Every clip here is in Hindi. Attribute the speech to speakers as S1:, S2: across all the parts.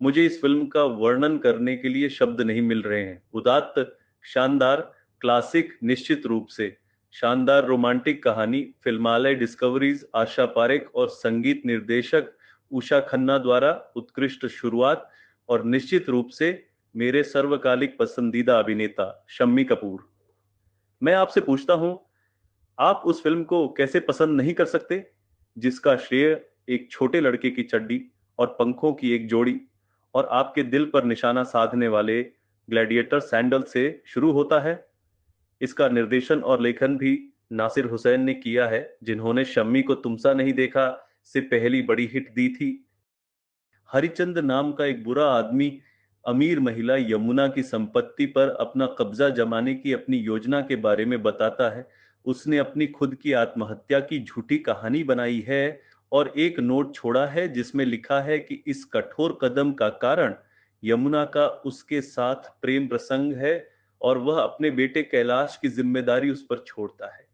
S1: मुझे इस फ़िल्म का वर्णन करने के लिए शब्द नहीं मिल रहे हैं। उदात्त, शानदार, क्लासिक निश्चित रूप से। शानदार रोमांटिक कहानी, फिल्मालय डिस्कवरीज़ आशा पारेख और संगीत निर्देशक उषा खन्ना द्वारा उत्कृष्ट शुरुआत और निश्चित रूप से मेरे सर्वकालिक पसंदीदा अभिनेता शम्मी कपूर। मैं आपसे पूछता हूँ, आप उस फ़िल्म को कैसे पसंद नहीं कर सकते, जिसका श्रेय एक छोटे लड़के की चड्डी और पंखों की एक जोड़ी और आपके दिल पर निशाना साधने वाले ग्लैडिएटर सैंडल से शुरू होता है? इसका निर्देशन और लेखन भी नासिर हुसैन ने किया है, जिन्होंने शम्मी को तुम सा नहीं देखा से पहली बड़ी हिट दी थी। हरिचंद नाम का एक बुरा आदमी अमीर महिला यमुना की संपत्ति पर अपना कब्जा जमाने की अपनी योजना के बारे में बताता है। उसने अपनी खुद की आत्महत्या की झूठी कहानी बनाई है और एक नोट छोड़ा है जिसमें लिखा है कि इस कठोर कदम का कारण यमुना का उसके साथ प्रेम प्रसंग है और वह अपने बेटे कैलाश की जिम्मेदारी उस पर छोड़ता है।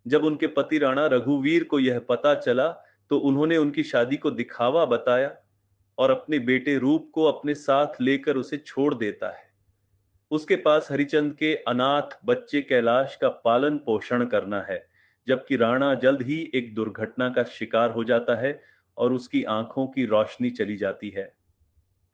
S1: जब उनके पति राणा रघुवीर को यह पता चला तो उन्होंने उनकी शादी को दिखावा बताया और अपने बेटे रूप को अपने साथ लेकर उसे छोड़ देता है। उसके पास हरिचंद के अनाथ बच्चे कैलाश का पालन पोषण करना है, जबकि राणा जल्द ही एक दुर्घटना का शिकार हो जाता है और उसकी आंखों की रोशनी चली जाती है।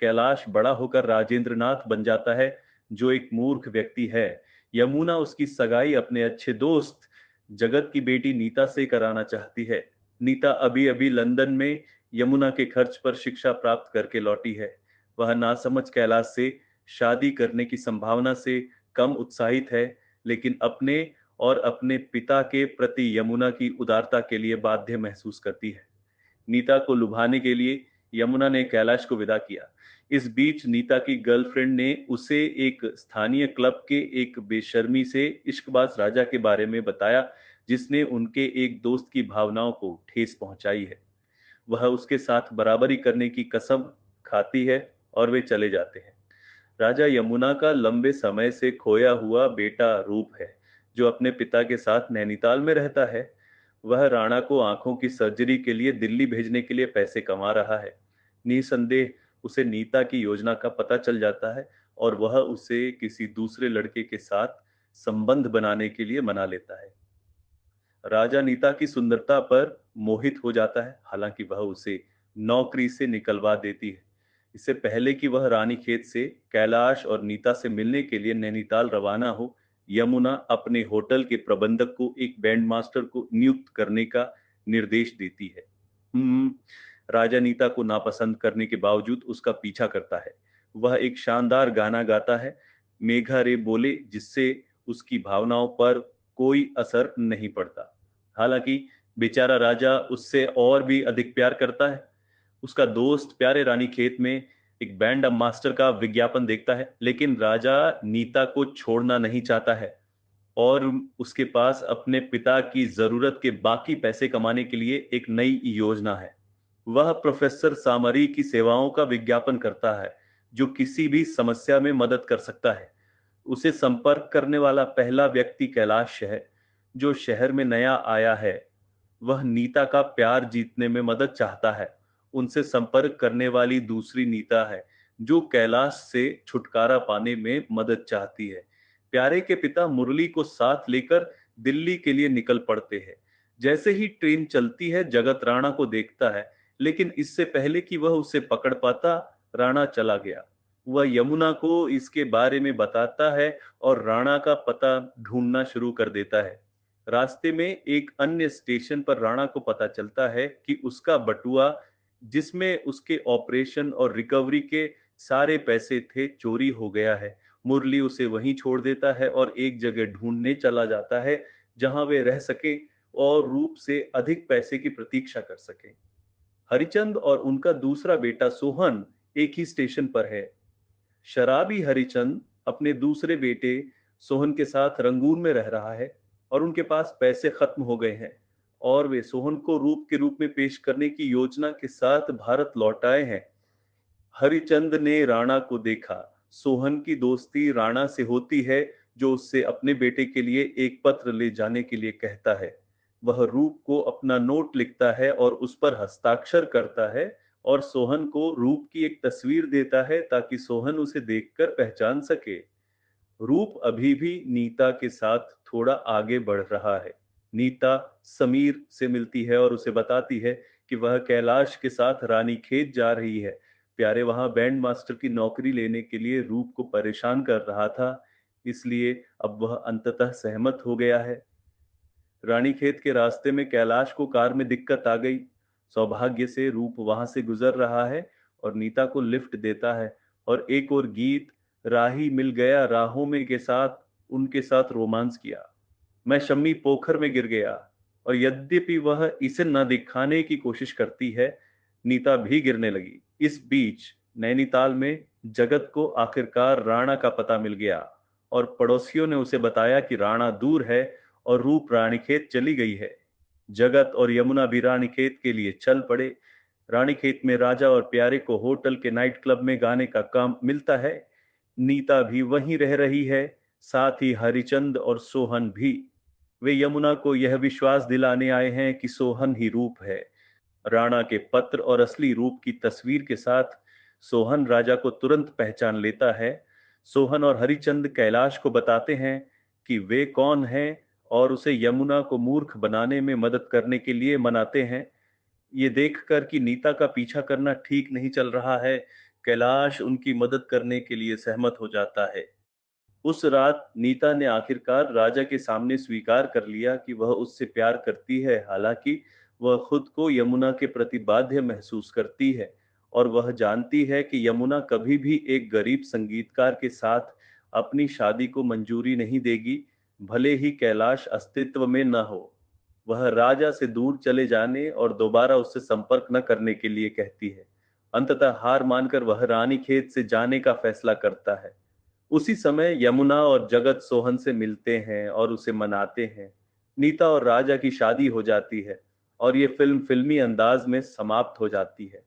S1: कैलाश बड़ा होकर राजेंद्र नाथ बन जाता है, जो एक मूर्ख व्यक्ति है। यमुना उसकी सगाई अपने अच्छे दोस्त जगत की बेटी नीता से कराना चाहती है। नीता अभी अभी लंदन में यमुना के खर्च पर शिक्षा प्राप्त करके लौटी है। वह नासमझ कैलाश से शादी करने की संभावना से कम उत्साहित है, लेकिन अपने और अपने पिता के प्रति यमुना की उदारता के लिए बाध्य महसूस करती है। नीता को लुभाने के लिए यमुना ने कैलाश को विदा किया। इस बीच नीता की गर्लफ्रेंड ने उसे एक स्थानीय क्लब के एक बेशर्मी से इश्कबाज राजा के बारे में बताया, जिसने उनके एक दोस्त की भावनाओं को ठेस पहुंचाई है। वह उसके साथ बराबरी करने की कसम खाती है और वे चले जाते हैं। राजा यमुना का लंबे समय से खोया हुआ बेटा रूप है, जो अपने पिता के साथ नैनीताल में रहता है। वह राणा को आंखों की सर्जरी के लिए दिल्ली भेजने के लिए पैसे कमा रहा है। निसंदेह उसे नीता की योजना का पता चल जाता है और वह उसे किसी दूसरे लड़के के साथ संबंध बनाने के लिए मना लेता है। राजा नीता की सुंदरता पर मोहित हो जाता है, हालांकि वह उसे नौकरी से निकलवा देती है। इससे पहले कि वह रानीखेत से कैलाश और नीता से मिलने के लिए नैनीताल रवाना हो, यमुना अपने होटल के प्रबंधक को एक बैंड मास्टर को नियुक्त करने का निर्देश देती है। हम्म, राजा नीता को नापसंद करने के बावजूद उसका पीछा करता है। वह एक शानदार गाना गाता है, मेघा रे बोले, जिससे उसकी भावनाओं पर कोई असर नहीं पड़ता। हालांकि बेचारा राजा उससे और भी अधिक प्यार करता है। उसका दोस्त प्यारे रानीखेत में एक बैंड मास्टर का विज्ञापन देखता है, लेकिन राजा नीता को छोड़ना नहीं चाहता है और उसके पास अपने पिता की जरूरत के बाकी पैसे कमाने के लिए एक नई योजना है। वह प्रोफेसर सामरी की सेवाओं का विज्ञापन करता है, जो किसी भी समस्या में मदद कर सकता है। उसे संपर्क करने वाला पहला व्यक्ति कैलाश है, जो शहर में नया आया है। वह नीता का प्यार जीतने में मदद चाहता है। उनसे संपर्क करने वाली दूसरी नीता है, जो कैलाश से छुटकारा पाने में मदद चाहती है। प्यारे के पिता मुरली को साथ लेकर दिल्ली के लिए निकल पड़ते हैं। जैसे ही ट्रेन चलती है, जगत राणा को देखता है, लेकिन इससे पहले कि वह उसे पकड़ पाता, राणा चला गया। वह यमुना को इसके बारे में बताता है और राणा का पता ढूंढना शुरू कर देता है। रास्ते में एक अन्य स्टेशन पर राणा को पता चलता है कि उसका बटुआ, जिसमें उसके ऑपरेशन और रिकवरी के सारे पैसे थे, चोरी हो गया है। मुरली उसे वहीं छोड़ देता है और एक जगह ढूंढने चला जाता है, जहां वे रह सके और रूप से अधिक पैसे की प्रतीक्षा कर सके। हरिचंद और उनका दूसरा बेटा सोहन एक ही स्टेशन पर है। शराबी हरिचंद अपने दूसरे बेटे सोहन के साथ रंगून में रह रहा है और उनके पास पैसे खत्म हो गए हैं और वे सोहन को रूप के रूप में पेश करने की योजना के साथ भारत लौट आए हैं। हरिचंद ने राणा को देखा। सोहन की दोस्ती राणा से होती है, जो उससे अपने बेटे के लिए एक पत्र ले जाने के लिए कहता है। वह रूप को अपना नोट लिखता है और उस पर हस्ताक्षर करता है और सोहन को रूप की एक तस्वीर देता है ताकि सोहन उसे देखकर पहचान सके। रूप अभी भी नीता के साथ थोड़ा आगे बढ़ रहा है। नीता समीर से मिलती है और उसे बताती है कि वह कैलाश के साथ रानीखेत जा रही है। प्यारे वहां बैंड मास्टर की नौकरी लेने के लिए रूप को परेशान कर रहा था, इसलिए अब वह अंततः सहमत हो गया है। रानीखेत के रास्ते में कैलाश को कार में दिक्कत आ गई। सौभाग्य से रूप वहां से गुजर रहा है और नीता को लिफ्ट देता है। और एक और गीत, राही मिल गया राहों में के साथ उनके साथ रोमांस किया। मैं शम्मी पोखर में गिर गया। और यद्यपि वह इसे न दिखाने की कोशिश करती है, नीता भी गिरने लगी। इस बीच नैनीताल में जगत को आखिरकार राणा का पता मिल गया और पड़ोसियों ने उसे बताया कि राणा दूर है और रूप रानीखेत चली गई है। जगत और यमुना भी रानीखेत के लिए चल पड़े। रानीखेत में राजा और प्यारे को होटल के नाइट क्लब में गाने का काम मिलता है। नीता भी वहीं रह रही है, साथ ही हरिचंद और सोहन भी। वे यमुना को यह विश्वास दिलाने आए हैं कि सोहन ही रूप है। राणा के पत्र और असली रूप की तस्वीर के साथ सोहन राजा को तुरंत पहचान लेता है। सोहन और हरिचंद कैलाश को बताते हैं कि वे कौन हैं और उसे यमुना को मूर्ख बनाने में मदद करने के लिए मनाते हैं। ये देखकर कि नीता का पीछा करना ठीक नहीं चल रहा है, कैलाश उनकी मदद करने के लिए सहमत हो जाता है। उस रात नीता ने आखिरकार राजा के सामने स्वीकार कर लिया कि वह उससे प्यार करती है। हालांकि वह खुद को यमुना के प्रति बाध्य महसूस करती है और वह जानती है कि यमुना कभी भी एक गरीब संगीतकार के साथ अपनी शादी को मंजूरी नहीं देगी, भले ही कैलाश अस्तित्व में न हो। वह राजा से दूर चले जाने और दोबारा उससे संपर्क न करने के लिए कहती है। अंततः हार मानकर वह रानीखेत से जाने का फैसला करता है। उसी समय यमुना और जगत सोहन से मिलते हैं और उसे मनाते हैं। नीता और राजा की शादी हो जाती है और ये फिल्म फिल्मी अंदाज में समाप्त हो जाती है।